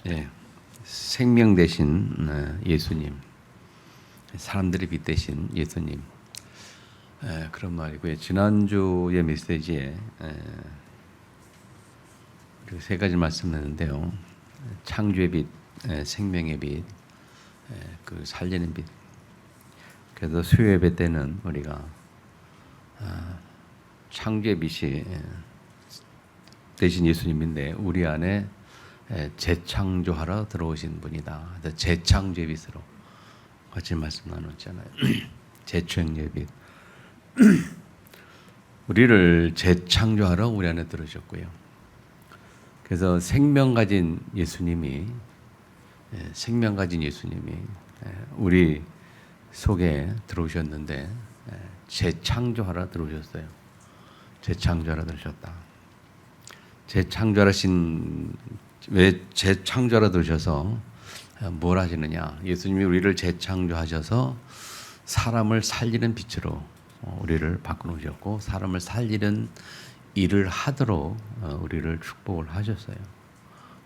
예, 생명 대신 예수님, 사람들의 빛 대신 예수님, 그런 말이고요. 지난주의 메시지에 세 가지 말씀했는데요. 창조의 빛, 생명의 빛, 그 살리는 빛. 그래서 수요 예배 때는 우리가 창조의 빛이 대신 예수님인데 우리 안에 재창조하러 들어오신 분이다. 재창조의 빛으로 같이 말씀 나눴잖아요. 재창조의 빛. 우리를 재창조하러 우리 안에 들어오셨고요. 그래서 생명 가진 예수님이 우리 속에 들어오셨는데 재창조하러 들어오셨어요. 재창조하러 들어오셨다. 왜 재창조하러 들어오셔서 뭘 하시느냐? 예수님이 우리를 재창조하셔서 사람을 살리는 빛으로 우리를 바꿔놓으셨고 사람을 살리는 일을 하도록 우리를 축복을 하셨어요.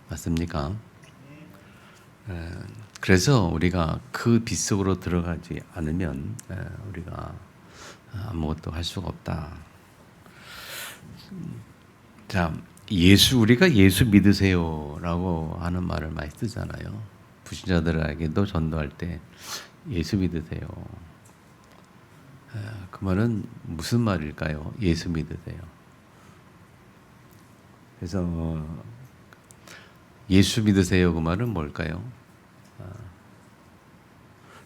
맞습니까? 그래서 우리가 그 빛 속으로 들어가지 않으면 우리가 아무것도 할 수가 없다. 자, 우리가 예수 믿으세요라고 하는 말을 많이 쓰잖아요. 불신자들에게도 전도할 때 예수 믿으세요. 그 말은 무슨 말일까요? 예수 믿으세요. 그래서 예수 믿으세요 그 말은 뭘까요?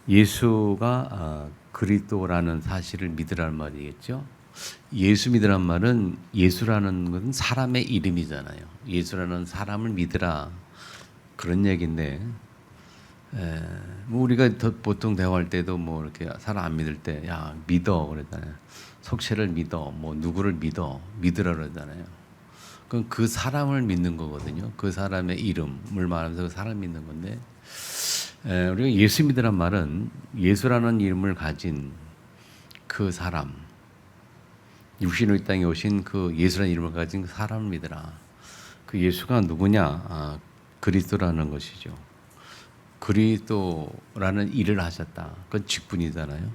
예수가 그리스도라는 사실을 믿으라는 말이겠죠. 예수 믿으란 말은 예수라는 것은 사람의 이름이잖아요. 예수라는 사람을 믿으라 그런 얘기인데 뭐 우리가 보통 대화할 때도 뭐 이렇게 사람 안 믿을 때 야 믿어 그러잖아요. 속죄를 믿어 뭐 누구를 믿으라 그러잖아요. 그럼 그 사람을 믿는 거거든요. 그 사람의 이름을 말하면서 그 사람 믿는 건데 우리가 예수 믿으란 말은 예수라는 이름을 가진 그 사람, 육신의 땅에 오신 그 예수라는 이름을 가진 그 사람을 믿으라. 그 예수가 누구냐? 그리스도라는 것이죠. 그리스도라는 일을 하셨다. 그건 직분이잖아요.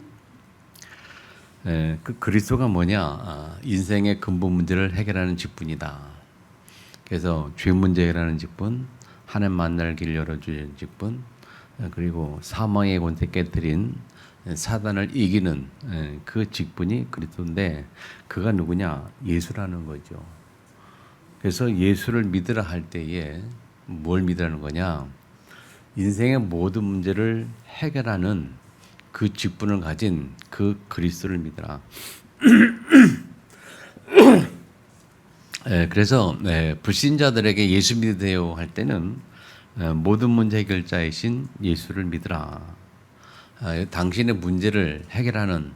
그 그리스도가 뭐냐? 인생의 근본 문제를 해결하는 직분이다. 그래서 죄 문제 해결하는 직분, 하나님 만날 길 열어주는 직분, 그리고 사망의 권세 깨뜨린 사단을 이기는 그 직분이 그리스도인데 그가 누구냐? 예수라는 거죠. 그래서 예수를 믿으라 할 때에 뭘 믿으라는 거냐? 인생의 모든 문제를 해결하는 그 직분을 가진 그 그리스도를 믿으라. 그래서 불신자들에게 예수 믿으세요 할 때는 모든 문제 해결자이신 예수를 믿으라. 당신의 문제를 해결하는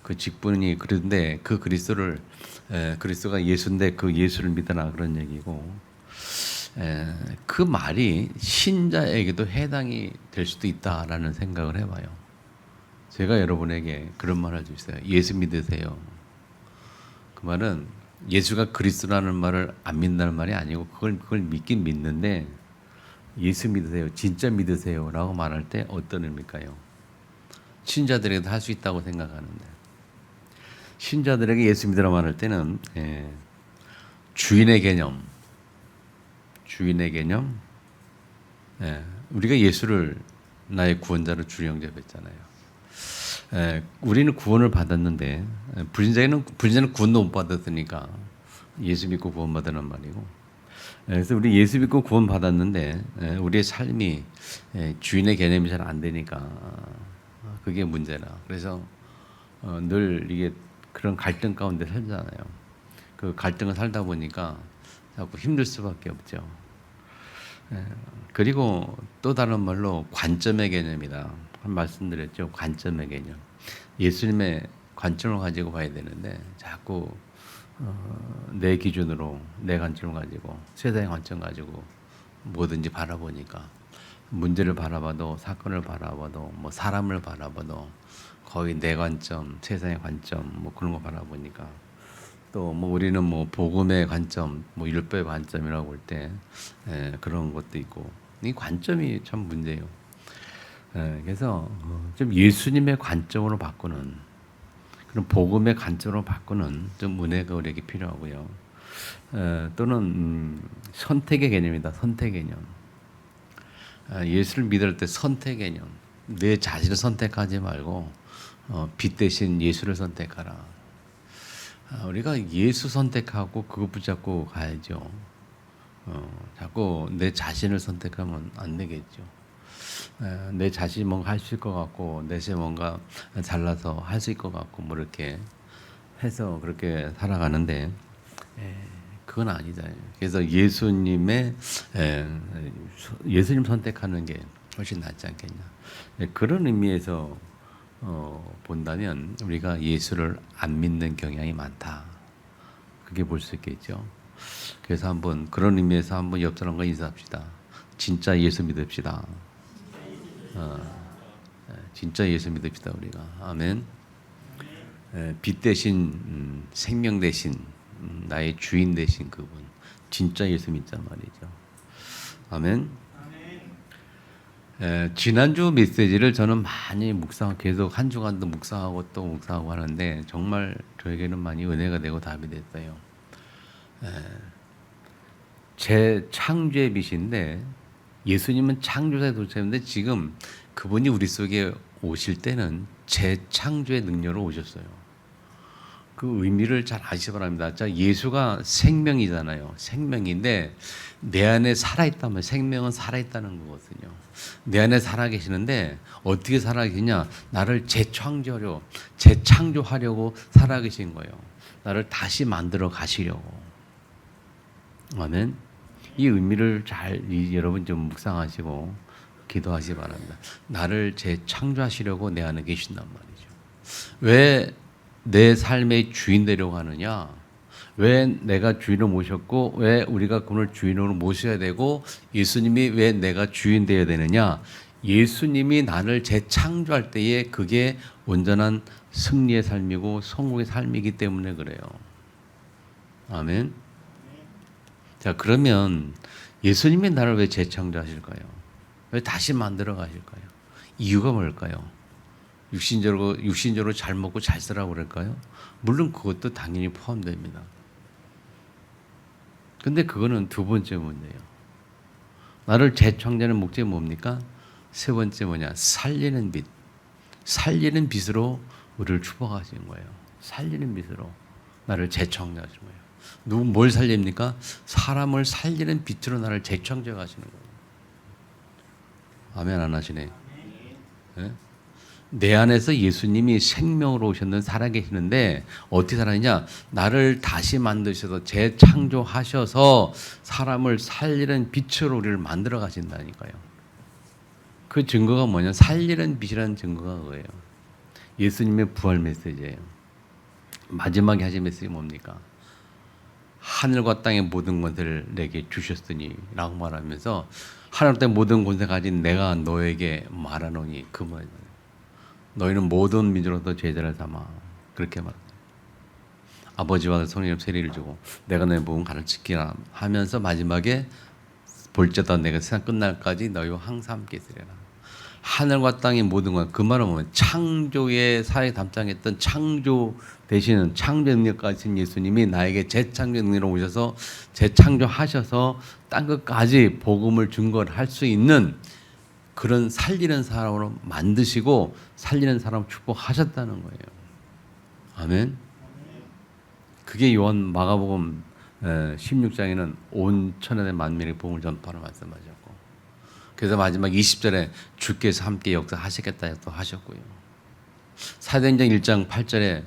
그 직분이 그런데 그 그리스도가 예수인데 그 예수를 믿으라 그런 얘기고 그 말이 신자에게도 해당이 될 수도 있다라는 생각을 해봐요. 제가 여러분에게 그런 말 할 수 있어요. 예수 믿으세요. 그 말은 예수가 그리스도라는 말을 안 믿는다는 말이 아니고 그걸 믿긴 믿는데 예수 믿으세요. 진짜 믿으세요라고 말할 때 어떤 의미일까요? 신자들에게도 할 수 있다고 생각하는데 신자들에게 예수 믿으라 말할 때는 주인의 개념 우리가 예수를 나의 구원자로 주로 영접했잖아요. 우리는 구원을 받았는데 불신자는 구원도 못 받았으니까 예수 믿고 구원 받으란 말이고 그래서 우리 예수 믿고 구원 받았는데 우리의 삶이 주인의 개념이 잘 안 되니까 그게 문제라. 그래서 늘 이게 그런 갈등 가운데 살잖아요. 그 갈등을 살다 보니까 자꾸 힘들 수밖에 없죠. 그리고 또 다른 말로 관점의 개념이다. 말씀드렸죠. 관점의 개념. 예수님의 관점을 가지고 봐야 되는데 자꾸 내 기준으로 내 관점을 가지고 세상의 관점 가지고 뭐든지 바라보니까 문제를 바라봐도 사건을 바라봐도 뭐 사람을 바라봐도 거의 내 관점, 세상의 관점 뭐 그런 거 바라보니까 또 뭐 우리는 뭐 복음의 관점, 뭐 율법의 관점이라고 할 때 그런 것도 있고 이 관점이 참 문제예요. 그래서 좀 예수님의 관점으로 바꾸는 그런 복음의 관점으로 바꾸는 좀 은혜가 우리에게 필요하고요. 또는 선택의 개념이다. 선택 개념. 예수를 믿을 때 선택 개념. 내 자신을 선택하지 말고 빛 대신 예수를 선택하라. 우리가 예수 선택하고 그거 붙잡고 가야죠. 자꾸 내 자신을 선택하면 안 되겠죠. 내 자신이 뭔가 할 수 있을 것 같고 내 자신이 뭔가 잘나서 할 수 있을 것 같고 뭐 이렇게 해서 그렇게 살아가는데 그건 아니다. 그래서 예수님 선택하는 게 훨씬 낫지 않겠냐. 그런 의미에서 본다면 우리가 예수를 안 믿는 경향이 많다. 그렇게 볼 수 있겠죠. 그래서 한번 그런 의미에서 한번 옆 사람과 인사합시다. 진짜 예수 믿읍시다. 진짜 예수 믿읍시다 우리가. 아멘. 빛 대신 생명 대신 나의 주인 대신 그분 진짜 예수 믿자 말이죠. 아멘. 지난주 메시지를 저는 많이 계속 한 주간도 묵상하고 또 묵상하고 하는데 정말 저에게는 많이 은혜가 되고 답이 됐어요. 제 창조의 빛인데 예수님은 창조자의 도체인데 지금 그분이 우리 속에 오실 때는 재창조의 능력으로 오셨어요. 그 의미를 잘 아시기 바랍니다. 자, 예수가 생명이잖아요. 생명인데 내 안에 살아있다면 생명은 살아있다는 거거든요. 내 안에 살아계시는데 어떻게 살아계시냐? 나를 재창조하려고 살아계신 거예요. 나를 다시 만들어 가시려고. 아멘. 이 의미를 여러분 좀 묵상하시고 기도하시기 바랍니다. 나를 재창조하시려고 내 안에 계신단 말이죠. 왜 내 삶의 주인 되려고 하느냐? 왜 내가 주인을 모셨고 왜 우리가 그분을 주인으로 모셔야 되고 예수님이 왜 내가 주인 되어야 되느냐? 예수님이 나를 재창조할 때에 그게 온전한 승리의 삶이고 성공의 삶이기 때문에 그래요. 아멘. 자, 그러면 예수님이 나를 왜 재창조하실까요? 왜 다시 만들어 가실까요? 이유가 뭘까요? 육신적으로 잘 먹고 잘 살라고 그럴까요? 물론 그것도 당연히 포함됩니다. 근데 그거는 두 번째 문제예요. 나를 재창조하는 목적이 뭡니까? 세 번째 뭐냐? 살리는 빛. 살리는 빛으로 우리를 축복하시는 거예요. 살리는 빛으로 나를 재창조하시는 거예요. 뭘 살립니까? 사람을 살리는 빛으로 나를 재창조해 가시는 거예요. 아멘 안 하시네. 네? 내 안에서 예수님이 생명으로 오셨는 살아계시는데 어떻게 살아있냐? 나를 다시 만드셔서 재창조하셔서 사람을 살리는 빛으로 우리를 만들어 가신다니까요. 그 증거가 뭐냐? 살리는 빛이라는 증거가 그거예요. 예수님의 부활 메시지예요. 마지막에 하신 메시지 뭡니까? 하늘과 땅의 모든 것을 내게 주셨으니 라고 말하면서 하늘과 땅의 모든 것을 가진 내가 너에게 말하노니 그 말이에요. 너희는 모든 민족으로부터 제자를 삼아. 그렇게 말합니다. 아버지와 아들 성령님 세례를 주고 내가 너희 복음 가르치기라 하면서 마지막에 볼지어다 내가 세상 끝날까지 너희와 항상 함께 있으리라. 하늘과 땅의 모든 것, 그 말은 뭐냐면 창조의 사에 담당했던 창조 되시는 창조 능력 가진 예수님이 나에게 재창조 능력으로 오셔서 재창조하셔서 땅 끝까지 복음을 증거할 수 있는 그런 살리는 사람으로 만드시고 살리는 사람을 축복하셨다는 거예요. 아멘. 그게 요한 마가복음 16장에는 온 천하의 만민의 복음을 전파하라 말씀하셨고, 그래서 마지막 20절에 주께서 함께 역사하시겠다 또 하셨고요. 사도행전 1장 8절에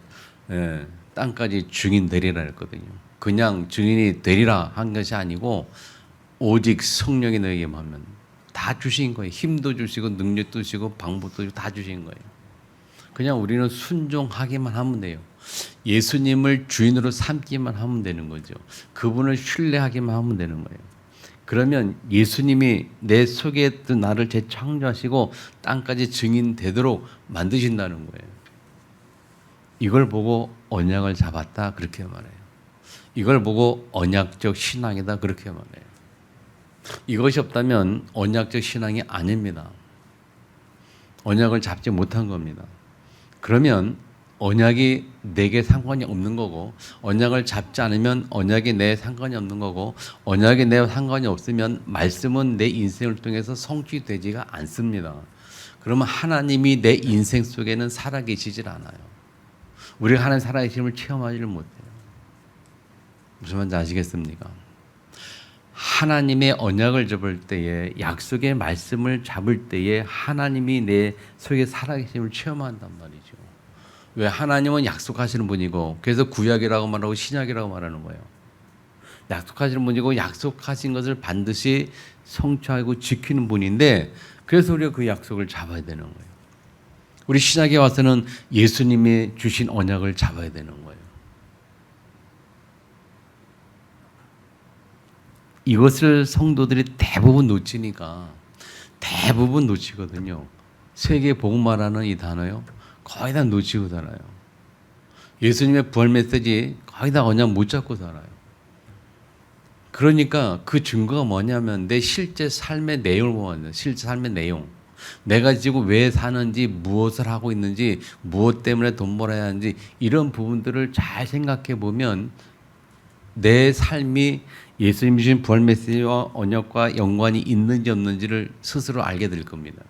땅까지 증인 되리라 했거든요. 그냥 증인이 되리라 한 것이 아니고 오직 성령이 너에게 하면 다 주신 거예요. 힘도 주시고 능력도 주시고 방법도 주시고 다 주신 거예요. 그냥 우리는 순종하기만 하면 돼요. 예수님을 주인으로 삼기만 하면 되는 거죠. 그분을 신뢰하기만 하면 되는 거예요. 그러면 예수님이 내 속에 있던 나를 재창조하시고 땅까지 증인되도록 만드신다는 거예요. 이걸 보고 언약을 잡았다 그렇게 말해요. 이걸 보고 언약적 신앙이다 그렇게 말해요. 이것이 없다면 언약적 신앙이 아닙니다. 언약을 잡지 못한 겁니다. 그러면 언약이 내게 상관이 없는 거고, 언약을 잡지 않으면 언약이 내 상관이 없는 거고, 언약이 내 상관이 없으면 말씀은 내 인생을 통해서 성취되지가 않습니다. 그러면 하나님이 내 인생 속에는 살아계시질 않아요. 우리가 하나님 살아계심을 체험하지를 못해요. 무슨 말인지 아시겠습니까? 하나님의 언약을 잡을 때에, 약속의 말씀을 잡을 때에 하나님이 내 속에 살아계심을 체험한단 말이죠. 왜? 하나님은 약속하시는 분이고, 그래서 구약이라고 말하고 신약이라고 말하는 거예요. 약속하시는 분이고 약속하신 것을 반드시 성취하고 지키는 분인데, 그래서 우리가 그 약속을 잡아야 되는 거예요. 우리 신약에 와서는 예수님이 주신 언약을 잡아야 되는 거예요. 이것을 성도들이 대부분 놓치니까, 대부분 놓치거든요. 세계 복음화라는 이 단어요, 거의 다 놓치고 살아요. 예수님의 부활 메시지 거의 다 언약 못 잡고 살아요. 그러니까 그 증거가 뭐냐면 내 실제 삶의 내용을 보면, 실제 삶의 내용, 내가 지금 왜 사는지, 무엇을 하고 있는지, 무엇 때문에 돈 벌어야 하는지, 이런 부분들을 잘 생각해 보면 내 삶이 예수님이 주신 부활 메시지와 언약과 연관이 있는지 없는지를 스스로 알게 될 겁니다.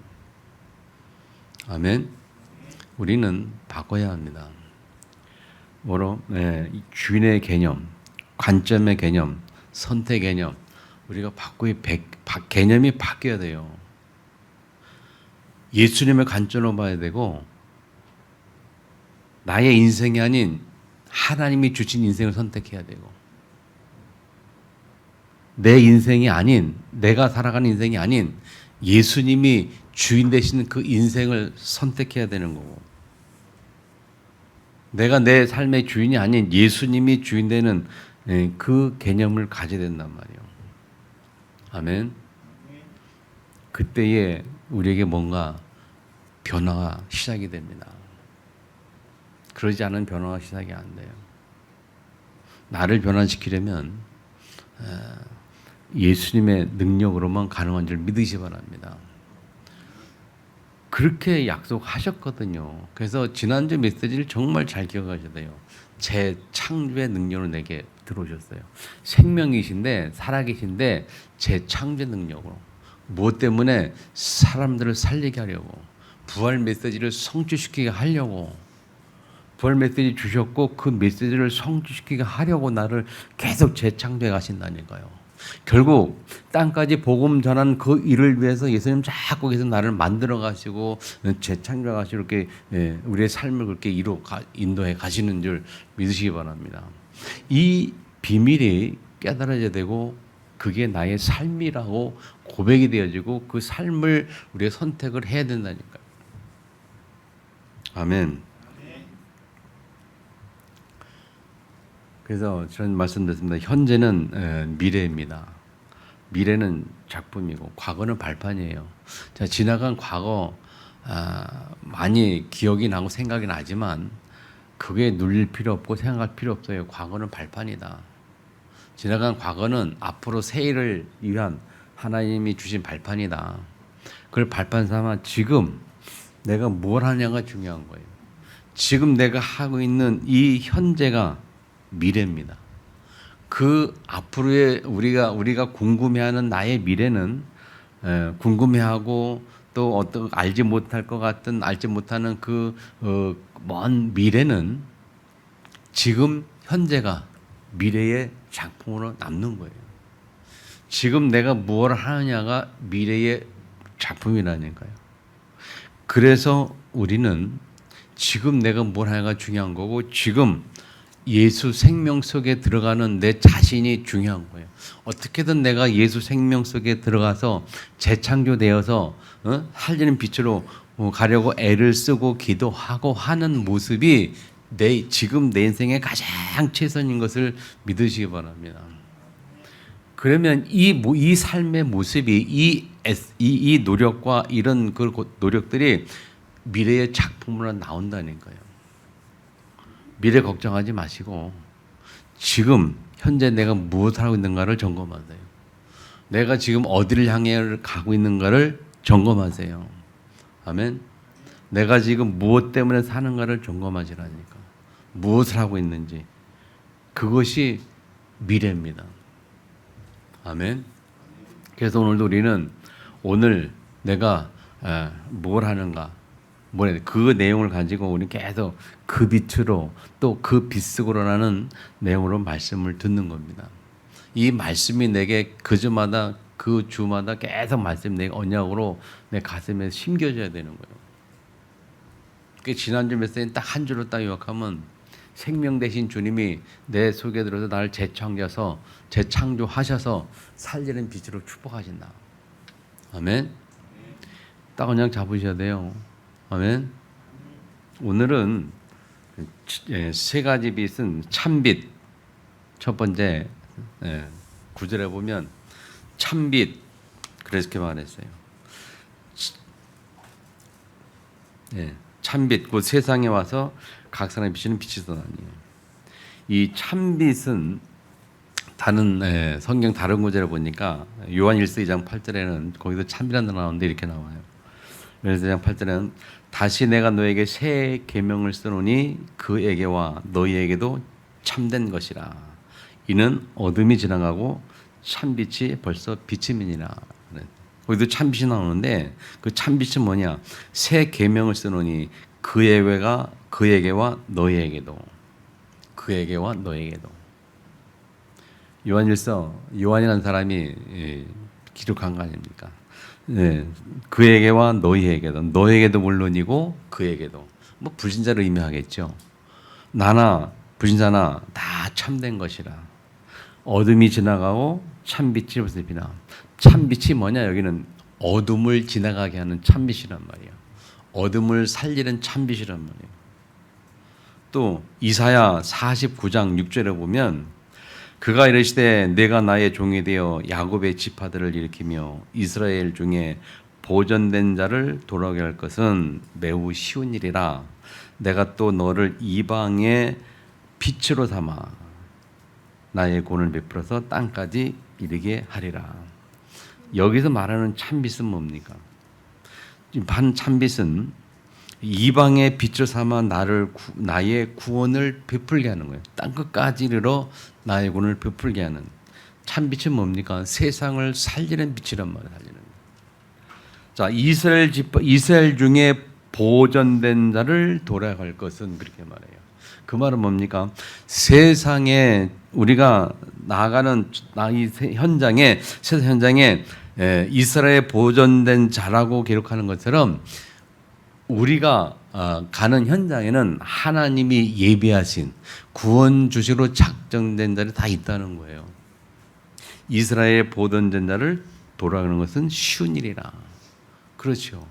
아멘. 우리는 바꿔야 합니다. 뭐로? 주인의 개념, 관점의 개념, 선택 개념, 우리가 개념이 바뀌어야 돼요. 예수님의 관점으로 봐야 되고, 나의 인생이 아닌 하나님이 주신 인생을 선택해야 되고, 내 인생이 아닌, 내가 살아가는 인생이 아닌 예수님이 주인 되시는 그 인생을 선택해야 되는 거고, 내가 내 삶의 주인이 아닌 예수님이 주인 되는 그 개념을 가져야 된단 말이에요. 아멘. 그때에 우리에게 뭔가 변화가 시작이 됩니다. 그러지 않은 변화가 시작이 안 돼요. 나를 변화시키려면 예수님의 능력으로만 가능한 줄 믿으시 바랍니다. 그렇게 약속하셨거든요. 그래서 지난주 메시지를 정말 잘 기억하셔야 돼요. 재창조의 능력을 내게 들어오셨어요. 생명이신데, 살아계신데 재창조의 능력으로. 무엇 때문에? 사람들을 살리게 하려고, 부활 메시지를 성취시키게 하려고. 부활 메시지 주셨고 그 메시지를 성취시키게 하려고 나를 계속 재창조해 가신다니까요. 결국 땅까지 복음 전한 그 일을 위해서 예수님 자꾸 계속 나를 만들어 가시고 재창조해 가시고 이렇게 우리의 삶을 그렇게 인도해 가시는 줄 믿으시기 바랍니다. 이 비밀이 깨달아져야 되고, 그게 나의 삶이라고 고백이 되어지고, 그 삶을 우리가 선택을 해야 된다니까요. 아멘. 그래서 저는 말씀드렸습니다. 현재는 미래입니다. 미래는 작품이고 과거는 발판이에요. 자, 지나간 과거 많이 기억이 나고 생각이 나지만 그게 눌릴 필요 없고 생각할 필요 없어요. 과거는 발판이다. 지나간 과거는 앞으로 새 일을 위한 하나님이 주신 발판이다. 그걸 발판 삼아 지금 내가 뭘 하냐가 중요한 거예요. 지금 내가 하고 있는 이 현재가 미래입니다. 그 앞으로의 우리가 궁금해하는 나의 미래는 궁금해하고 또 어떤 알지 못할 것 같은, 알지 못하는 그 먼 미래는 지금 현재가 미래의 작품으로 남는 거예요. 지금 내가 무엇을 하느냐가 미래의 작품이라니까요. 그래서 우리는 지금 내가 뭘 하냐가 중요한 거고, 지금 예수 생명 속에 들어가는 내 자신이 중요한 거예요. 어떻게든 내가 예수 생명 속에 들어가서 재창조되어서 살리는 빛으로 가려고 애를 쓰고 기도하고 하는 모습이 지금 내 인생의 가장 최선인 것을 믿으시기 바랍니다. 그러면 이 삶의 모습이 이 노력과 이런 그 노력들이 미래의 작품으로 나온다니까요. 미래 걱정하지 마시고 지금 현재 내가 무엇을 하고 있는가를 점검하세요. 내가 지금 어디를 향해 가고 있는가를 점검하세요. 아멘. 내가 지금 무엇 때문에 사는가를 점검하시라니까. 무엇을 하고 있는지. 그것이 미래입니다. 아멘. 그래서 오늘도 우리는 오늘 내가 뭘 하는가, 그 내용을 가지고 우리 계속 그 빛으로 또 그 빛 속으로라는 내용으로 말씀을 듣는 겁니다. 이 말씀이 내게 그 주마다 계속 말씀 내 언약으로 내 가슴에 심겨져야 되는 거예요. 그 지난주 메시지는 딱 한 줄로 딱 요약하면 생명 대신 주님이 내 속에 들어서 나를 재창조하셔서 살리는 빛으로 축복하신다. 아멘. 딱 그냥 잡으셔야 돼요. 아멘. 오늘은 세 가지 빛은 참빛. 첫 번째 구절에 보면 참빛. 그래서 이렇게 말했어요. 참빛. 곧 세상에 와서 각 사람이 비치는 빛이더라니. 이 참빛은 다른 성경 다른 구절에 보니까 요한 1서 2장 8절에는 거기서 참이라는 단어 나오는데 이렇게 나와요. 요한 1서 2장 8절에는 다시 내가 너에게 새 계명을 쓰노니 그에게와 너희에게도 참된 것이라. 이는 어둠이 지나가고 참빛이 벌써 비침이니라. 거기도 참빛이 나오는데 그 참빛은 뭐냐? 새 계명을 쓰노니 그에게와 너희에게도. 요한이라는 사람이 기록한 거 아닙니까? 그에게와 너희에게도 물론이고 그에게도. 뭐 불신자를 의미하겠죠. 나나 불신자나 다 참된 것이라. 어둠이 지나가고 참빛이 벌써 비나. 참빛이 뭐냐? 여기는 어둠을 지나가게 하는 참빛이란 말이야. 어둠을 살리는 참빛이란 말이에요. 또 이사야 49장 6절에 보면 그가 이르시되 내가 나의 종이 되어 야곱의 지파들을 일으키며 이스라엘 중에 보존된 자를 돌아오게 할 것은 매우 쉬운 일이라. 내가 또 너를 이방의 빛으로 삼아 나의 권을 베풀어서 땅까지 이르게 하리라. 여기서 말하는 참빛은 뭡니까? 반 참빛은 이방의 빛을 삼아 나의 구원을 베풀게 하는 거예요. 땅 끝까지 이르러 나의 구원을 베풀게 하는. 참빛은 뭡니까? 세상을 살리는 빛이란 말이에요. 자, 이스라엘 중에 보존된 자를 돌아갈 것은 그렇게 말해요. 그 말은 뭡니까? 세상에 우리가 나아가는 세상 현장에 이스라엘 보존된 자라고 기록하는 것처럼 우리가 가는 현장에는 하나님이 예비하신 구원 주시로 작정된 자들이 다 있다는 거예요. 이스라엘 보존된 자를 돌아가는 것은 쉬운 일이라. 그렇죠.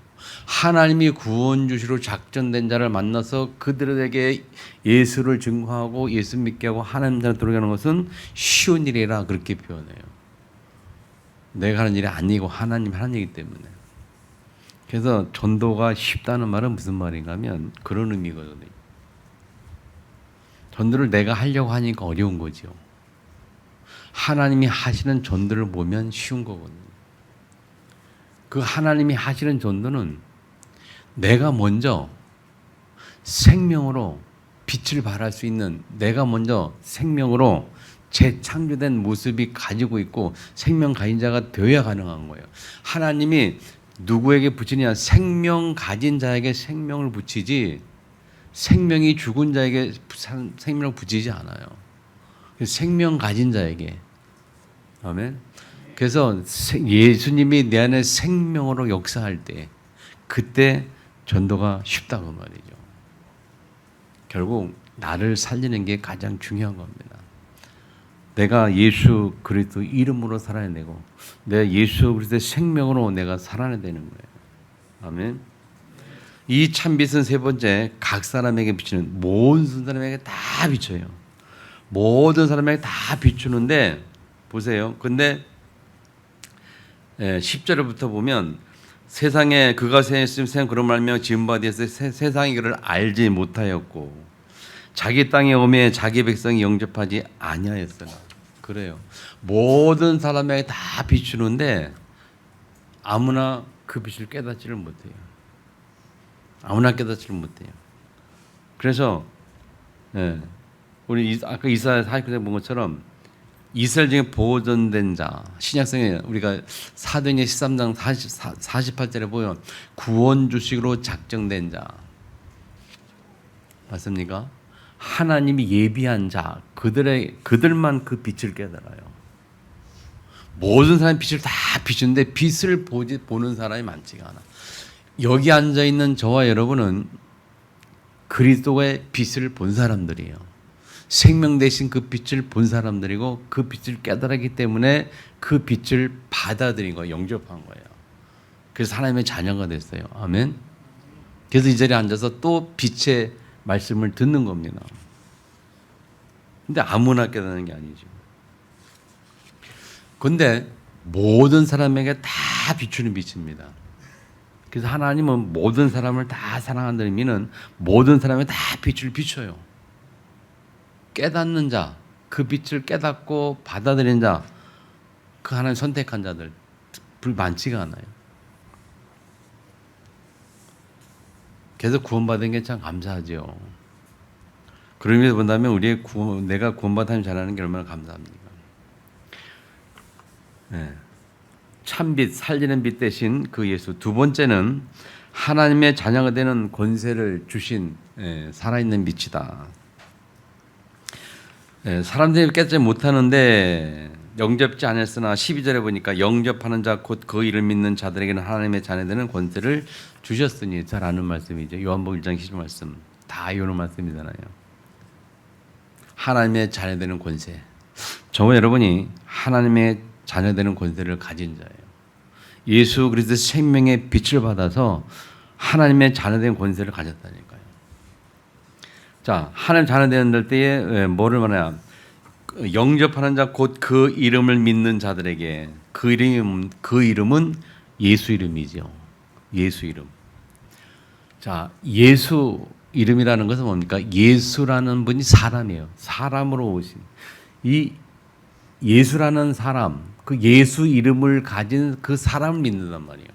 하나님이 구원 주시로 작정된 자를 만나서 그들에게 예수를 증거하고 예수 믿게 하고 하나님 나라로 들어가는 것은 쉬운 일이라 그렇게 표현해요. 내가 하는 일이 아니고 하나님 하는 일이기 때문에. 그래서 전도가 쉽다는 말은 무슨 말인가 하면 그런 의미거든요. 전도를 내가 하려고 하니까 어려운 거죠. 하나님이 하시는 전도를 보면 쉬운 거거든요. 그 하나님이 하시는 전도는 내가 먼저 생명으로 빛을 발할 수 있는, 내가 먼저 생명으로 재창조된 모습이 가지고 있고 생명 가진 자가 되어야 가능한 거예요. 하나님이 누구에게 붙이냐? 생명 가진 자에게 생명을 붙이지 생명이 죽은 자에게 생명을 붙이지 않아요. 생명 가진 자에게. 아멘. 그래서 예수님이 내 안에 생명으로 역사할 때 그때 전도가 쉽다고 말이죠. 결국 나를 살리는 게 가장 중요한 겁니다. 내가 예수 그리스도 이름으로 살아내고 내가 예수 그리스도의 생명으로 내가 살아내는 거예요. 아멘. 이 참빛은 세 번째, 각 사람에게 비추는, 모든 사람에게 다 비춰요. 모든 사람에게 다 비추는데 보세요. 근데 10절부터 보면 세상에 그가 세상 그런 말며 지은 바 되어서 세상이 그를 알지 못하였고 자기 땅에 오매 자기 백성이 영접하지 아니하였으나. 그래요. 모든 사람에게 다 비추는데 아무나 그 빛을 깨닫지를 못해요. 아무나 깨닫지를 못해요. 그래서 우리 아까 이사야 49장 본 것처럼 이스라엘 중에 보존된 자, 신약성에 우리가 사도행전 13장 48절에 보면 구원 주식으로 작정된 자, 맞습니까? 하나님이 예비한 자, 그들만 그 빛을 깨달아요. 모든 사람이 빛을 다 비추는데 빛을 보는 사람이 많지가 않아. 여기 앉아 있는 저와 여러분은 그리스도의 빛을 본 사람들이에요. 생명 대신 그 빛을 본 사람들이고 그 빛을 깨달았기 때문에 그 빛을 받아들인 거예요. 영접한 거예요. 그래서 하나님의 자녀가 됐어요. 아멘. 그래서 이 자리에 앉아서 또 빛의 말씀을 듣는 겁니다. 근데 아무나 깨닫는 게 아니죠. 근데 모든 사람에게 다 비추는 빛입니다. 그래서 하나님은 모든 사람을 다 사랑한다는 의미는 모든 사람에 다 빛을 비춰요. 깨닫는 자, 그 빛을 깨닫고 받아들이는 자, 그 하나님 선택한 자들 많지가 않아요. 그래서 구원받은 게 참 감사하죠. 그런 의미에서 본다면 내가 구원받아 잘하는 게 얼마나 감사합니까? 네. 참빛, 살리는 빛 대신 그 예수. 두 번째는 하나님의 자녀가 되는 권세를 주신 살아있는 빛이다. 사람들이 깨닫지 못하는데 영접지 않았으나 12절에 보니까 영접하는 자 곧 그 이를 믿는 자들에게는 하나님의 자녀되는 권세를 주셨으니, 잘 아는 말씀이죠. 요한복음 1장 10절 말씀 다 외우는 말씀이잖아요. 하나님의 자녀되는 권세. 저와 여러분이 하나님의 자녀되는 권세를 가진 자예요. 예수 그리스도의 생명의 빛을 받아서 하나님의 자녀된 권세를 가졌다니까요. 자, 하나님 자녀되는 때에 뭐를 말하냐? 영접하는 자 곧 그 이름을 믿는 자들에게, 그 이름은 예수 이름이죠. 예수 이름. 자, 예수 이름이라는 것은 뭡니까? 예수라는 분이 사람이에요. 사람으로 오신 이 예수라는 사람, 그 예수 이름을 가진 그 사람을 믿는단 말이에요.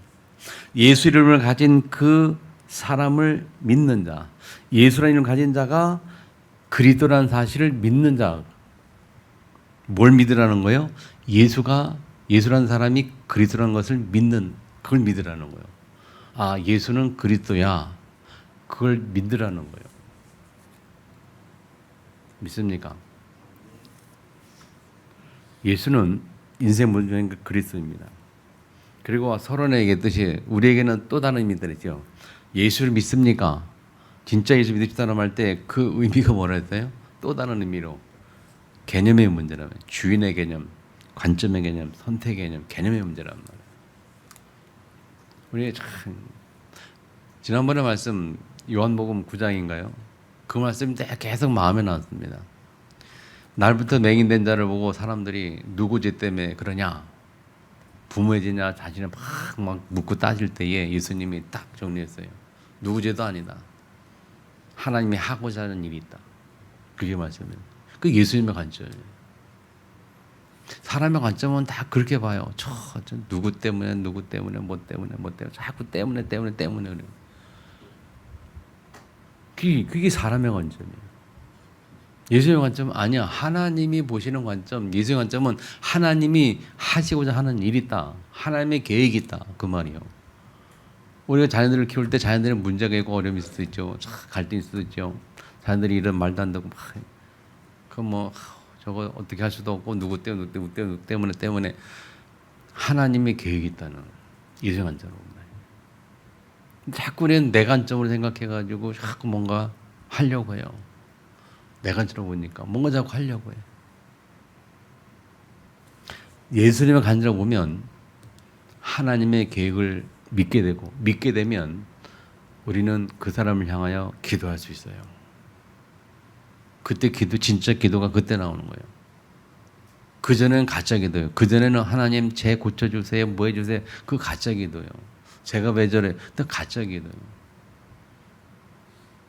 예수 이름을 가진 그 사람을 믿는 자, 예수라는 이름을 가진 자가 그리스도라는 사실을 믿는 자. 뭘 믿으라는 거예요? 예수라는 사람이 그리스도라는 것을 믿는, 그걸 믿으라는 거예요. 아, 예수는 그리스도야. 그걸 믿으라는 거예요. 믿습니까? 예수는 인생 모든 중에 그리스도입니다. 그리고 서론에 얘기했듯이 우리에게는 또 다른 의미들이 있죠. 예수를 믿습니까? 진짜 예수 믿읍시다라고 할 때 그 의미가 뭐라 했어요? 또 다른 의미로 개념의 문제라면, 주인의 개념, 관점의 개념, 선택의 개념, 개념의 문제란 말이에요. 우리 참 지난번에 말씀 요한복음 9장인가요? 그 말씀이 계속 마음에 남습니다. 날부터 맹인된 자를 보고 사람들이 누구 죄 때문에 그러냐, 부모의 죄냐 자신을 막 묻고 따질 때에 예수님이 딱 정리했어요. 누구 죄도 아니다. 하나님이 하고자 하는 일이 있다. 그게 말씀이에요. 그 예수님의 관점이에요. 사람의 관점은 다 그렇게 봐요. 저 누구 때문에 뭐 때문에 자꾸 때문에 그래요. 그게 사람의 관점이에요. 예수님의 관점은 아니야. 하나님이 보시는 관점, 예수의 관점은 하나님이 하시고자 하는 일이 있다. 하나님의 계획이 있다. 그 말이에요. 우리가 자녀들을 키울 때 자녀들은 문제가 있고 어려움이 있을 수도 있죠. 갈등이 있을 수도 있죠. 자녀들이 이런 말도 안 듣고 저거 어떻게 할 수도 없고 누구 때문에 하나님의 계획이 있다는 예수의 관점으로 봅니다. 자꾸 우리는 내 관점으로 생각해가지고 자꾸 뭔가 하려고 해요. 내 관점으로 보니까 뭔가 자꾸 하려고 해. 예수님의 관점으로 보면 하나님의 계획을 믿게 되면 우리는 그 사람을 향하여 기도할 수 있어요. 그때 진짜 기도가 그때 나오는 거예요. 그전에는 가짜 기도예요. 그전에는 하나님 제 고쳐주세요, 뭐 해주세요. 그 가짜 기도예요. 제가 왜 저래? 또 가짜 기도예요.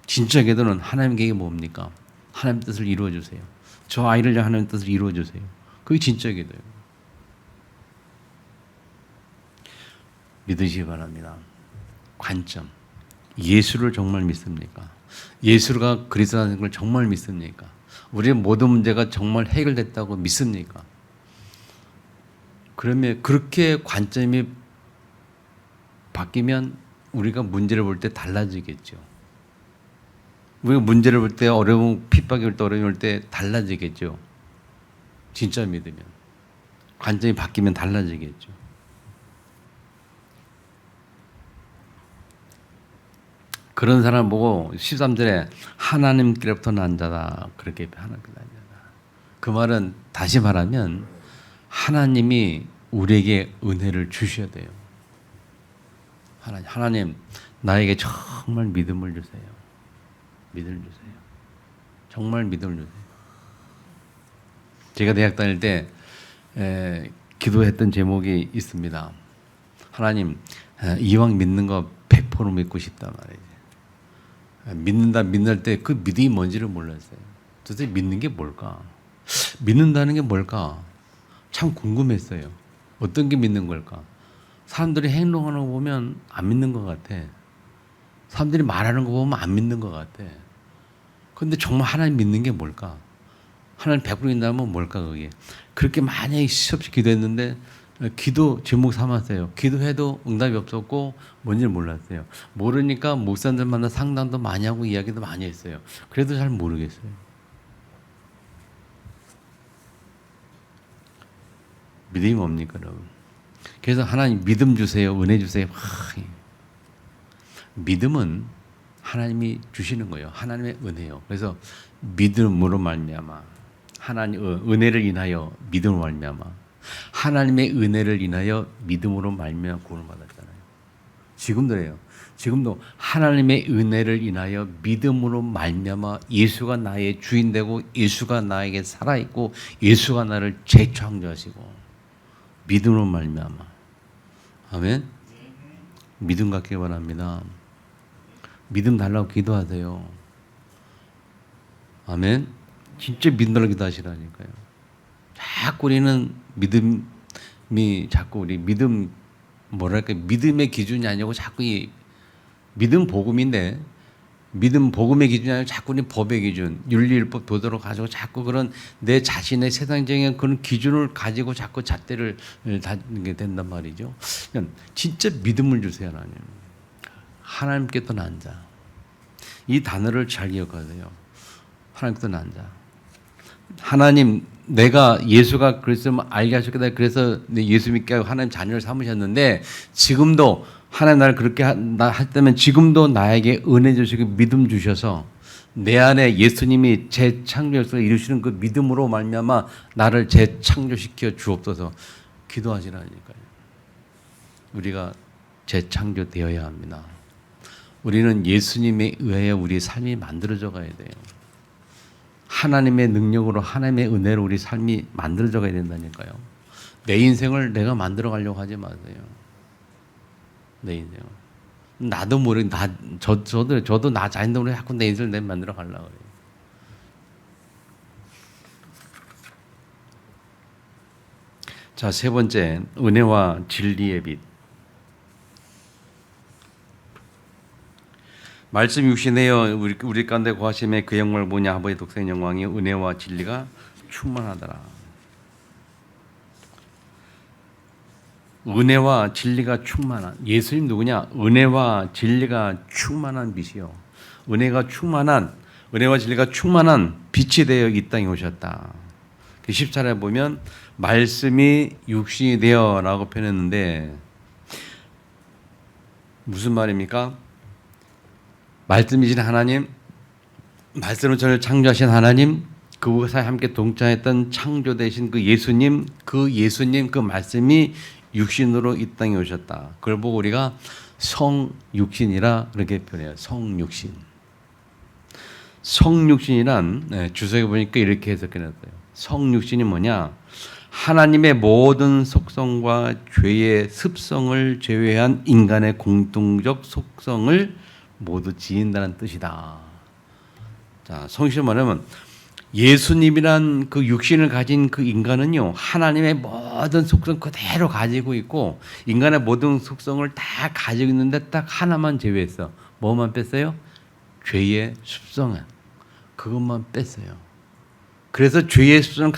진짜 기도는 하나님 계획이 뭡니까? 하나님 뜻을 이루어주세요. 저 아이를 향한 하나님 뜻을 이루어주세요. 그게 진짜 기도예요. 믿으시기 바랍니다. 관점. 예수를 정말 믿습니까? 예수가 그리스도라는 걸 정말 믿습니까? 우리의 모든 문제가 정말 해결됐다고 믿습니까? 그러면 그렇게 관점이 바뀌면 우리가 문제를 볼 때 달라지겠죠. 우리가 문제를 볼 때 어려움, 핍박이 올 때 어려움이 올 때 달라지겠죠. 진짜 믿으면. 관점이 바뀌면 달라지겠죠. 그런 사람 보고 13절에 하나님께로부터 난 자다. 그렇게 하나님께로부터 난 자다. 그 말은 다시 말하면 하나님이 우리에게 은혜를 주셔야 돼요. 하나님 나에게 정말 믿음을 주세요. 믿음을 주세요. 정말 믿음을 주세요. 제가 대학 다닐 때 기도했던 제목이 있습니다. 하나님 이왕 믿는 거 100% 믿고 싶다 말이지. 믿을 때 그 믿음이 뭔지를 몰랐어요. 도대체 믿는 게 뭘까? 믿는다는 게 뭘까? 참 궁금했어요. 어떤 게 믿는 걸까? 사람들이 행동하는 거 보면 안 믿는 것 같아. 사람들이 말하는 거 보면 안 믿는 것 같아. 그런데 정말 하나님 믿는 게 뭘까? 하나님 100% 믿는다면 뭘까 그게? 그렇게 많이 시없이 기도했는데 기도 제목 삼았어요. 기도해도 응답이 없었고 뭔지를 몰랐어요. 모르니까 목사님들 만나 상담도 많이 하고 이야기도 많이 했어요. 그래도 잘 모르겠어요. 믿음이 뭡니까 여러분? 그래서 하나님 믿음 주세요. 은혜 주세요. 믿음은 하나님이 주시는 거예요. 하나님의 은혜요. 그래서 믿음으로 말미암아 하나님 은혜를 인하여 믿음으로 말미암아 하나님의 은혜를 인하여 믿음으로 말미암아 구원을 받았잖아요. 지금도 그래요. 지금도 하나님의 은혜를 인하여 믿음으로 말미암아 예수가 나의 주인 되고 예수가 나에게 살아 있고 예수가 나를 재창조하시고 믿음으로 말미암아. 아멘. 믿음 갖기 바랍니다. 믿음 달라고 기도하세요. 아멘. 진짜 믿음 달라고 기도하시라니까요. 자꾸 우리는 믿음이 자꾸 우리 믿음 뭐랄까 믿음의 기준이 아니고 자꾸 이 믿음 복음인데 믿음 복음의 기준이 아니고 자꾸 우리 법의 기준, 윤리율법, 도덕을 가지고 자꾸 그런 내 자신의 세상적인 그런 기준을 가지고 자꾸 잣대를 다니게 된단 말이죠. 진짜 믿음을 주세요, 하나님. 하나님께서 난 자. 이 단어를 잘 기억하세요. 하나님께서 난 자. 하나님, 내가 예수가 그랬으면 알게 하셨겠다. 그래서 예수 믿게 하고 하나님 자녀를 삼으셨는데 지금도 하나님 나를 그렇게 했다면 지금도 나에게 은혜 주시고 믿음 주셔서 내 안에 예수님이 재창조를 이루시는 그 믿음으로 말미암아 나를 재창조시켜 주옵소서 기도하시라니까요. 우리가 재창조되어야 합니다. 우리는 예수님에 의해 우리 삶이 만들어져 가야 돼요. 하나님의 능력으로 하나님의 은혜로 우리 삶이 만들어져 가야 된다니까요. 내 인생을 내가 만들어 가려고 하지 마세요. 내 인생을. 나도 모르게 저도 나 자신도 모르게 자꾸 내 인생을 내가 만들어 가려고 그래요. 자, 세 번째, 은혜와 진리의 빛. 말씀 육신하여 우리 가운데 거하심에 그 영광을 보냐 아버지 독생 영광이 은혜와 진리가 충만하더라. 은혜와 진리가 충만한 예수님 누구냐? 은혜와 진리가 충만한 빛이요. 은혜와 진리가 충만한 빛이 되어 이 땅에 오셨다. 10절에 보면 말씀이 육신이 되어라고 표현했는데 무슨 말입니까? 말씀이신 하나님, 말씀으로 저를 창조하신 하나님, 그와 사이 함께 동참했던 창조되신 그 예수님, 그 말씀이 육신으로 이 땅에 오셨다. 그걸 보고 우리가 성육신이라 그렇게 표현해요. 성육신. 성육신이란 주석에 보니까 이렇게 해석해놨어요. 성육신이 뭐냐? 하나님의 모든 속성과 죄의 습성을 제외한 인간의 공통적 속성을 모두 지인다는 뜻이다. 자, 성육신 말하면 예수님이란 그 육신을 가진 그 인간은요, 하나님의 모든 속성 그대로 가지고 있고, 인간의 모든 속성을 다 가지고 있는데 딱 하나만 제외했어. 뭐만 뺐어요? 죄의 습성은. 그것만 뺐어요. 그래서 죄의 습성을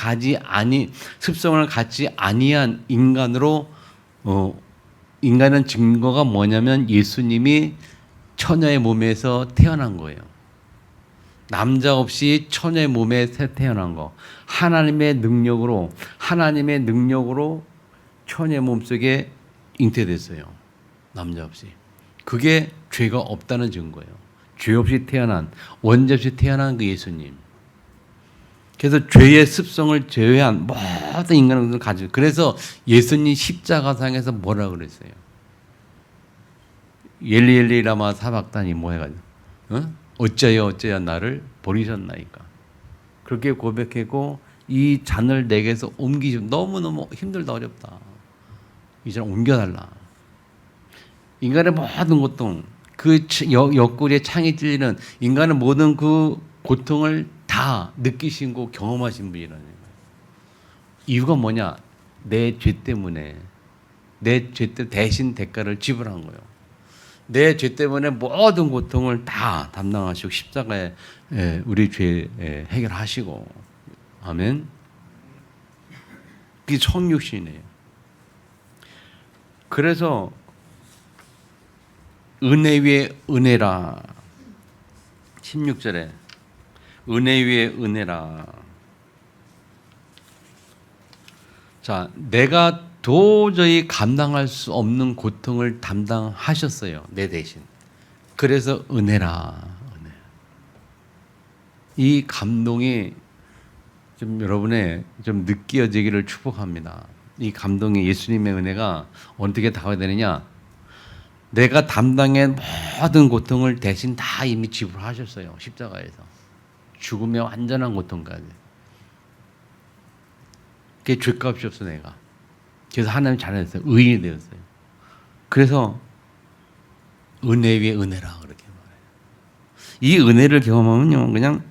갖지 아니한 인간으로, 인간은 증거가 뭐냐면 예수님이 처녀의 몸에서 태어난 거예요. 남자 없이 처녀의 몸에 태어난 거. 하나님의 능력으로 처녀의 몸속에 잉태됐어요. 남자 없이. 그게 죄가 없다는 증거예요. 죄 없이 태어난, 원죄 없이 태어난 그 예수님. 그래서 죄의 습성을 제외한 모든 인간을 가지고, 그래서 예수님 십자가상에서 뭐라 그랬어요? 엘리 라마 사박단이 뭐 해가지고, 어찌하여 나를 버리셨나이까. 그렇게 고백하고, 이 잔을 내게서 옮기시면 너무너무 힘들다, 어렵다. 이 잔을 옮겨달라. 인간의 모든 고통, 그 옆구리에 창이 찔리는 인간의 모든 그 고통을 다 느끼시고 경험하신 분이라는 거예요. 이유가 뭐냐? 내 죄 때문에, 내 죄 때문에 대신 대가를 지불한 거예요. 내 죄 때문에 모든 고통을 다 담당하시고 십자가에 우리 죄 해결하시고. 아멘. 그게 성육신이에요. 그래서 은혜 위에 은혜라. 16절에 은혜 위에 은혜라. 자, 내가 도저히 감당할 수 없는 고통을 담당하셨어요. 내 대신. 그래서 은혜라. 은혜. 이 감동이 좀 여러분의 좀 느껴지기를 축복합니다. 이 감동이, 예수님의 은혜가 어떻게 다가야 되느냐? 내가 담당한 모든 고통을 대신 다 이미 지불하셨어요. 십자가에서. 죽음의 완전한 고통까지. 그게 죄값이 없어 내가. 그래서 하나님 잘했어요. 의인이 되었어요. 그래서 은혜 위에 은혜라 그렇게 말해요. 이 은혜를 경험하면요, 그냥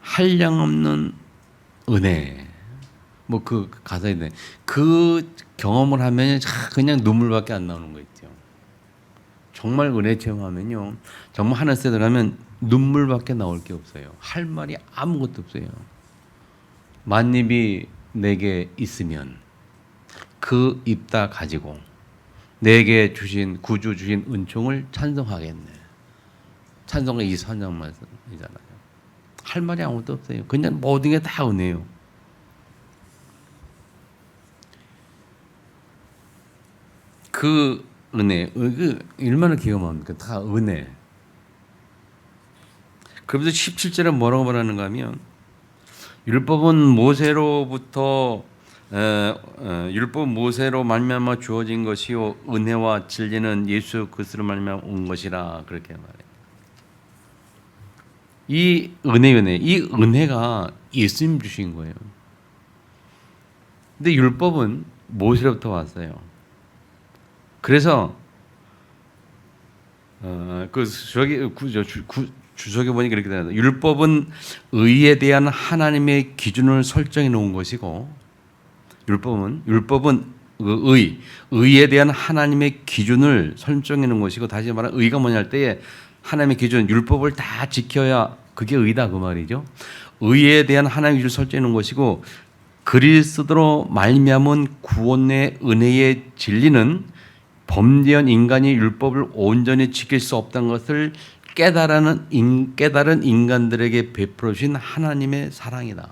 한량없는 은혜. 뭐 그 가사에 있네. 그 경험을 하면 그냥 눈물밖에 안 나오는 거 있죠. 정말 은혜 체험하면요, 정말 하늘에 들어가면 눈물밖에 나올 게 없어요. 할 말이 아무것도 없어요. 만입이 내게 있으면 그 입 다 가지고 내게 주신 구주 주신 은총을 찬송하겠네. 찬송가 이 선정만 이잖아요. 할 말이 아무것도 없어요. 그냥 모든 게 다 은혜요. 그 은혜, 그 얼마나 기억합니까? 다 은혜. 그러면서 17절에 뭐라고 말하는가 하면, 율법은 모세로부터 율법 모세로 말미암아 주어진 것이요 은혜와 진리는 예수 그리스도로 말미암아 온 것이라 그렇게 말해요. 이 은혜가 예수님 주신 거예요. 근데 율법은 모세로부터 왔어요. 그래서 주석에 보니까 이렇게 되는데, 율법은 의에 대한 하나님의 기준을 설정해 놓은 것이고, 율법은 의에 대한 하나님의 기준을 설정해 놓은 것이고, 다시 말하면 의가 뭐냐 할 때에 하나님의 기준, 율법을 다 지켜야 그게 의다 그 말이죠. 의에 대한 하나님의 기준을 설정해 놓은 것이고, 그리스도로 말미암은 구원의 은혜의 진리는 범죄한 인간이 율법을 온전히 지킬 수 없다는 것을 깨달은 인간들에게 베풀어 주신 하나님의 사랑이다.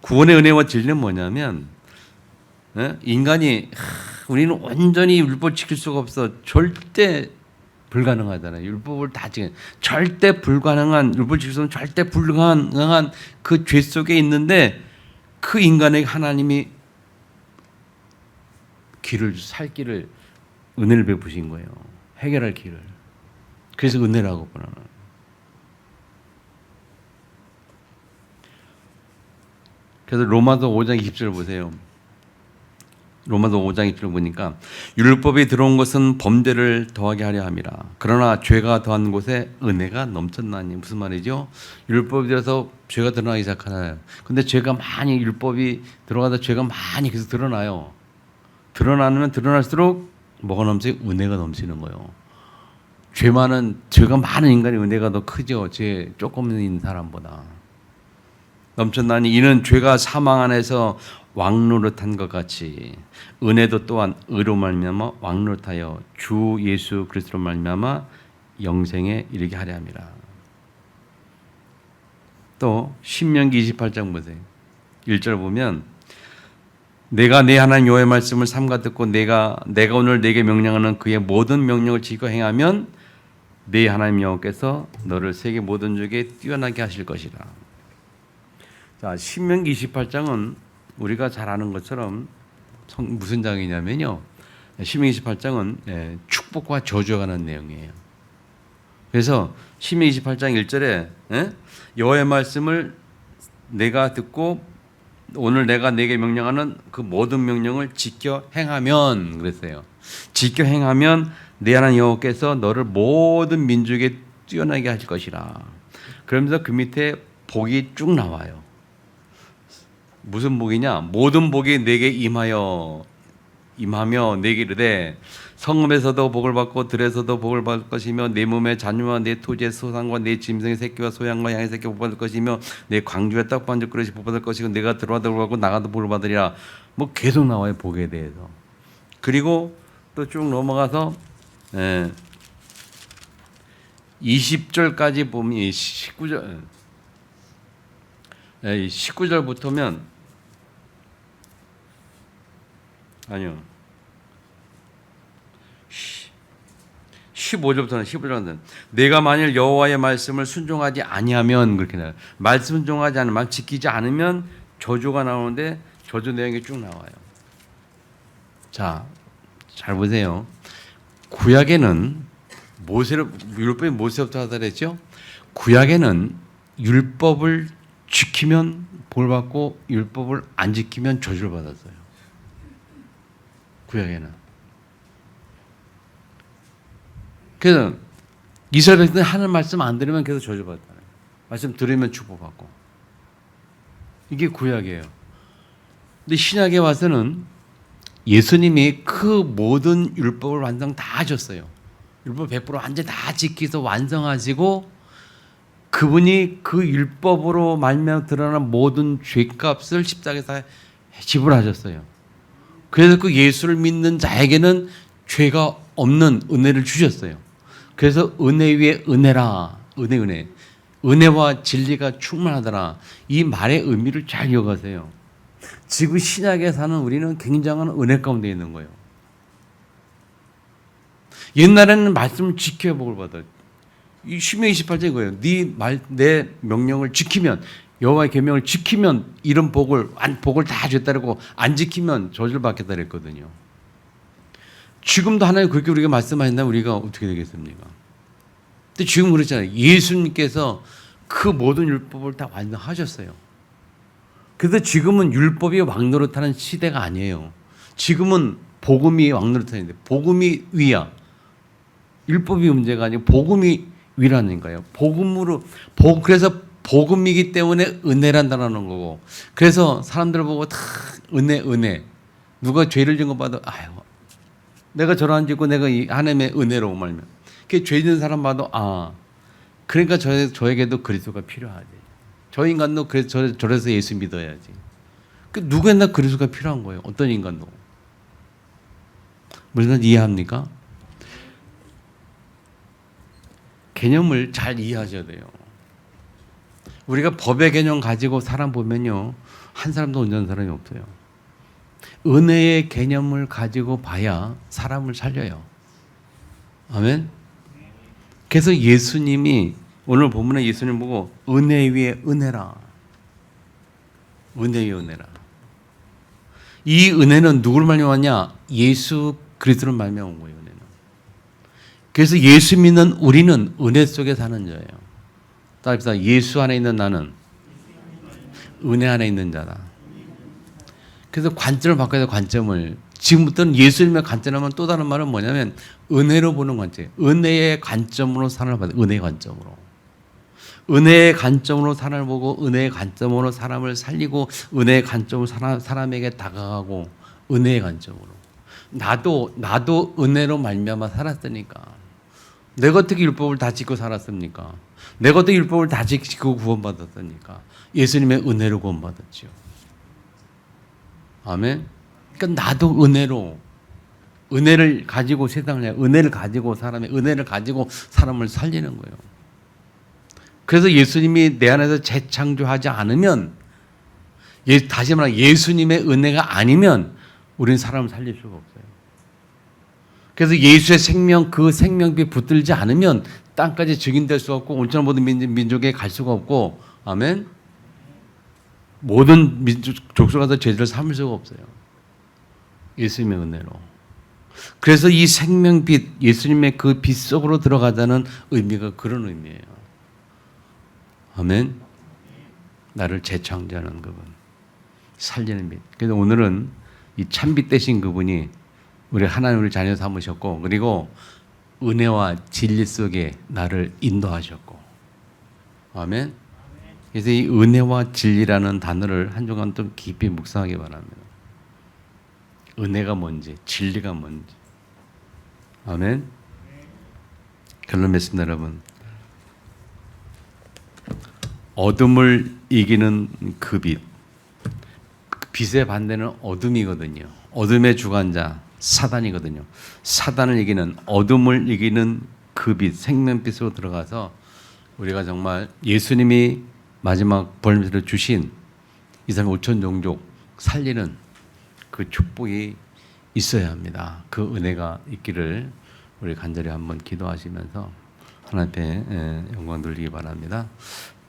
구원의 은혜와 진리는 뭐냐면, 인간이 우리는 온전히 율법 지킬 수가 없어. 절대 불가능하잖아요. 율법을 다 지켜. 절대 불가능한, 율법을 지킬 수 없는 절대 불가능한 그 죄 속에 있는데, 그 인간에게 하나님이 살 길을, 은혜를 베푸신 거예요. 해결할 길을. 그래서 은혜라고 보는. 그래서 로마서 5장 20절 보세요. 로마서 5장 1절 보니까 율법이 들어온 것은 범죄를 더하게 하려 함이라. 그러나 죄가 더한 곳에 은혜가 넘쳤나니. 무슨 말이죠? 율법이 들어서 죄가 드러나기 시작하나요? 근데 죄가 많이 율법이 들어가다 죄가 많이 계속 드러나요. 드러나면 드러날수록 뭐가 넘치죠? 은혜가 넘치는 거예요. 죄가 많은 인간이 은혜가 더 크죠. 죄 조금 있는 사람보다. 넘쳤나니 이는 죄가 사망 안에서 왕노릇한 것 같이 은혜도 또한 의로 말미암아 왕노릇하여 주 예수 그리스도로 말미암아 영생에 이르게 하려 함이라. 또 신명기 28장 보세요. 1절 보면 내가 내 하나님 여호와의 말씀을 삼가 듣고 내가 오늘 내게 명령하는 그의 모든 명령을 지켜 행하면 내 하나님 여호와께서 너를 세계 모든 족에 뛰어나게 하실 것이라. 자, 신명기 28장은 우리가 잘 아는 것처럼 무슨 장이냐면요. 신명기 28장은 축복과 저주가 관한 내용이에요. 그래서 신명기 28장 1절에 여호와의 말씀을 내가 듣고 오늘 내가 내게 명령하는 그 모든 명령을 지켜 행하면 그랬어요. 지켜 행하면 내 하나님 여호와께서 너를 모든 민족에 뛰어나게 하실 것이라. 그러면서 그 밑에 복이 쭉 나와요. 무슨 복이냐? 모든 복이 내게 임하며 내게 이르되 성읍에서도 복을 받고 들에서도 복을 받을 것이며 내 몸의 자녀와 내 토지의 소산과 내 짐승의 새끼와 소양과 양의 새끼 복 받을 것이며 내 광주의 떡반죽 그릇이 복 받을 것이고 내가 들어와도 복을 받고 나가도 복을 받으리라. 뭐 계속 나와요. 복에 대해서. 그리고 또 쭉 넘어가서 20절까지 보면 19절부터면 아니요. 15절부터는 내가 만일 여호와의 말씀을 순종하지 아니하면 그렇게 나와요. 말씀 순종하지 않으면 말 지키지 않으면 저주가 나오는데 저주 내용이 쭉 나와요. 자, 잘 보세요. 구약에는 율법이 모세부터 하다 그랬죠. 구약에는 율법을 지키면 볼 받고 율법을 안 지키면 저주를 받았어요. 구약에는. 그래서 이스라엘 백성은 하나님 말씀 안 들으면 계속 저주받았다. 말씀 들으면 축복받고. 이게 구약이에요. 근데 신약에 와서는 예수님이 그 모든 율법을 완성 다 하셨어요. 율법 100% 완전 다 지키서 완성하시고 그분이 그 율법으로 말미암아 드러난 모든 죄값을 십자가에서 지불하셨어요. 그래서 그 예수를 믿는 자에게는 죄가 없는 은혜를 주셨어요. 그래서 은혜 위에 은혜라. 은혜. 은혜와 진리가 충만하더라. 이 말의 의미를 잘 이어가세요. 지금 신약에 사는 우리는 굉장한 은혜 가운데 있는 거예요. 옛날에는 말씀을 지켜야 복을 받아요. 이 신명기 28장 이거예요. 내 명령을 지키면 여호와의 계명을 지키면 이런 복을 다 줬다 그러고 안 지키면 저주를 받겠다 그랬거든요. 지금도 하나님 그렇게 우리가 말씀하신다면 우리가 어떻게 되겠습니까? 근데 지금 그렇잖아요. 예수님께서 그 모든 율법을 다 완성하셨어요. 그래서 지금은 율법이 왕노릇하는 시대가 아니에요. 지금은 복음이 왕노릇하는데 복음이 위야. 율법이 문제가 아니고 복음이 위라는 거예요. 그래서 복음이기 때문에 은혜란다는 거고. 그래서 사람들 보고 다 은혜. 누가 죄를 지은 거 봐도 아유, 내가 저러한 짓고 내가 이 하나님의 은혜로 말면. 그 죄 지은 사람 봐도 그러니까 저에게도 그리스도가 필요하지. 저 인간도 저래서 예수 믿어야지. 그 누구나 그리스도가 필요한 거예요. 어떤 인간도. 무슨 이해합니까? 개념을 잘 이해하셔야 돼요. 우리가 법의 개념 가지고 사람 보면요. 한 사람도 온전한 사람이 없어요. 은혜의 개념을 가지고 봐야 사람을 살려요. 아멘? 그래서 예수님이 오늘 본문에 예수님 보고 은혜 위에 은혜라. 은혜 위에 은혜라. 이 은혜는 누구를 말미암았냐? 예수 그리스도를 말미암은 거예요. 은혜는. 그래서 예수 믿는 우리는 은혜 속에 사는 자예요. 따라서 예수 안에 있는 나는 은혜 안에 있는 자다. 그래서 관점을 바꿔야 돼. 관점을 지금부터는 예수님의 관점하면 또 다른 말은 뭐냐면 은혜로 보는 관점. 은혜의 관점으로 사람을 봐요. 은혜의 관점으로. 은혜의 관점으로 사람을 보고 은혜의 관점으로 사람을 살리고 은혜의 관점으로 사람에게 다가가고 은혜의 관점으로. 나도 은혜로 말미암아 살았으니까. 내가 어떻게 율법을 다 지키고 살았습니까? 내가 어떻게 율법을 다 지키고 구원받았습니까? 예수님의 은혜로 구원받았지요. 아멘. 그러니까 나도 은혜를 가지고 세상을 은혜를 가지고 은혜를 가지고 사람을 살리는 거예요. 그래서 예수님이 내 안에서 재창조하지 않으면 다시 말하면 예수님의 은혜가 아니면 우리는 사람을 살릴 수가 없어요. 그래서 예수의 생명 그 생명비 붙들지 않으면 땅까지 증인될 수 없고 온전한 모든 민족에 갈 수가 없고 아멘. 모든 족속 가서 죄를 삼을 수가 없어요. 예수님의 은혜로. 그래서 이 생명빛 예수님의 그 빛 속으로 들어가자는 의미가 그런 의미예요. 아멘. 나를 재창조하는 그분, 살리는 빛. 그래서 오늘은 이 참빛 되신 그분이 우리 하나님을 자녀 삼으셨고 그리고 은혜와 진리 속에 나를 인도하셨고 아멘. 그래서 이 은혜와 진리라는 단어를 한 주간 좀 깊이 묵상하기 바랍니다. 은혜가 뭔지 진리가 뭔지 아멘. 결론 맺습니다 여러분. 어둠을 이기는 그 빛. 빛의 반대는 어둠이거든요. 어둠의 주관자 사단이거든요. 사단을 이기는 어둠을 이기는 그 빛, 생명빛으로 들어가서 우리가 정말 예수님이 마지막 벌미로 주신 이스라엘 5천 종족 살리는 그 축복이 있어야 합니다. 그 은혜가 있기를 우리 간절히 한번 기도하시면서 하나님 앞에 영광 돌리기 바랍니다.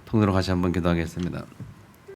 통으로 같이 한번 기도하겠습니다.